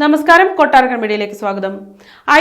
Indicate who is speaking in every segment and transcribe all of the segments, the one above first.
Speaker 1: നമസ്കാരം, കൊട്ടാരക്കര മീഡിയയിലേക്ക് സ്വാഗതം.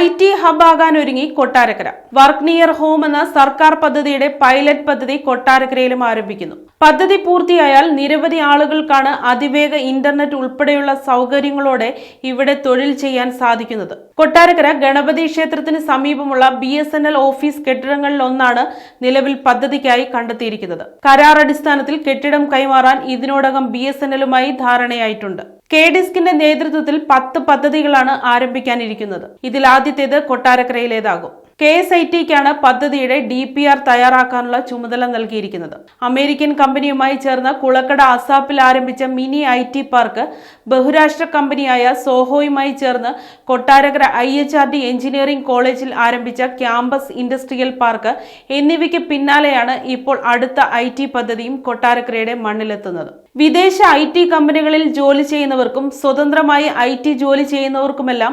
Speaker 1: IT ഹബ് ആകാൻ ഒരുങ്ങി കൊട്ടാരക്കര. വർക്ക് നിയർ ഹോം എന്ന സർക്കാർ പദ്ധതിയുടെ പൈലറ്റ് പദ്ധതി കൊട്ടാരക്കരയിലും ആരംഭിക്കുന്നു. പദ്ധതി പൂർത്തിയായാൽ നിരവധി ആളുകൾക്കാണ് അതിവേഗ ഇന്റർനെറ്റ് ഉൾപ്പെടെയുള്ള സൗകര്യങ്ങളോടെ ഇവിടെ തൊഴിൽ ചെയ്യാൻ സാധിക്കുന്നത്. കൊട്ടാരക്കര ഗണപതി ക്ഷേത്രത്തിന് സമീപമുള്ള BSNL ഓഫീസ് കെട്ടിടങ്ങളിലൊന്നാണ് നിലവിൽ പദ്ധതിക്കായി കണ്ടെത്തിയിരിക്കുന്നത്. കരാർ അടിസ്ഥാനത്തിൽ കെട്ടിടം കൈമാറാൻ ഇതിനോടകം BSNLുമായി ധാരണയായിട്ടുണ്ട്. KDISCന്റെ നേതൃത്വത്തിൽ 10 പദ്ധതികളാണ് ആരംഭിക്കാനിരിക്കുന്നത്. ഇതിൽ ആദ്യത്തേത് കൊട്ടാരക്കരയിലേതാകും. KSITക്കാണ് പദ്ധതിയുടെ DPR തയ്യാറാക്കാനുള്ള ചുമതല നൽകിയിരിക്കുന്നത്. അമേരിക്കൻ കമ്പനിയുമായി ചേർന്ന് കുളക്കട അസാപ്പിൽ ആരംഭിച്ച മിനി IT പാർക്ക്, ബഹുരാഷ്ട്ര കമ്പനിയായ സോഹോയുമായി ചേർന്ന് കൊട്ടാരക്കര IHRD എഞ്ചിനീയറിംഗ് കോളേജിൽ ആരംഭിച്ച ക്യാമ്പസ് ഇൻഡസ്ട്രിയൽ പാർക്ക് എന്നിവയ്ക്ക് പിന്നാലെയാണ് ഇപ്പോൾ അടുത്ത IT പദ്ധതിയും കൊട്ടാരക്കരയുടെ മണ്ണിലെത്തുന്നത്. വിദേശ IT കമ്പനികളിൽ ജോലി ചെയ്യുന്നവർക്കും സ്വതന്ത്രമായി IT ജോലി ചെയ്യുന്നവർക്കുമെല്ലാം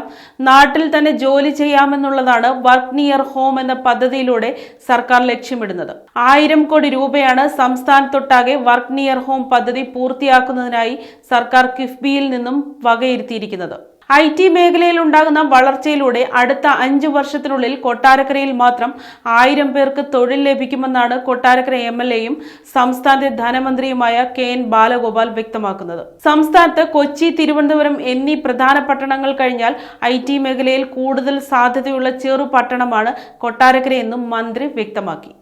Speaker 1: നാട്ടിൽ തന്നെ ജോലി ചെയ്യാമെന്നുള്ളതാണ് വർക്ക് നിയർ ഹോം എന്ന പദ്ധതിയിലൂടെ സർക്കാർ ലക്ഷ്യമിടുന്നത്. 1000 കോടി രൂപയാണ് സംസ്ഥാനത്തൊട്ടാകെ വർക്ക് നിയർ ഹോം പദ്ധതി പൂർത്തിയാക്കുന്നതിനായി സർക്കാർ കിഫ്ബിയിൽ നിന്നും വകയിരുത്തിയിരിക്കുന്നത്. IT മേഖലയിൽ ഉണ്ടാകുന്ന വളർച്ചയിലൂടെ അടുത്ത 5 വർഷത്തിനുള്ളിൽ കൊട്ടാരക്കരയിൽ മാത്രം 1000 പേർക്ക് തൊഴിൽ ലഭിക്കുമെന്നാണ് കൊട്ടാരക്കര MLAയും സംസ്ഥാനത്തെ ധനമന്ത്രിയുമായ KN ബാലഗോപാൽ വ്യക്തമാക്കുന്നത്. സംസ്ഥാനത്ത് കൊച്ചി, തിരുവനന്തപുരം എന്നീ പ്രധാന പട്ടണങ്ങൾ കഴിഞ്ഞാൽ IT മേഖലയിൽ കൂടുതൽ സാധ്യതയുള്ള ചെറു പട്ടണമാണ് കൊട്ടാരക്കരയെന്നും മന്ത്രി വ്യക്തമാക്കി.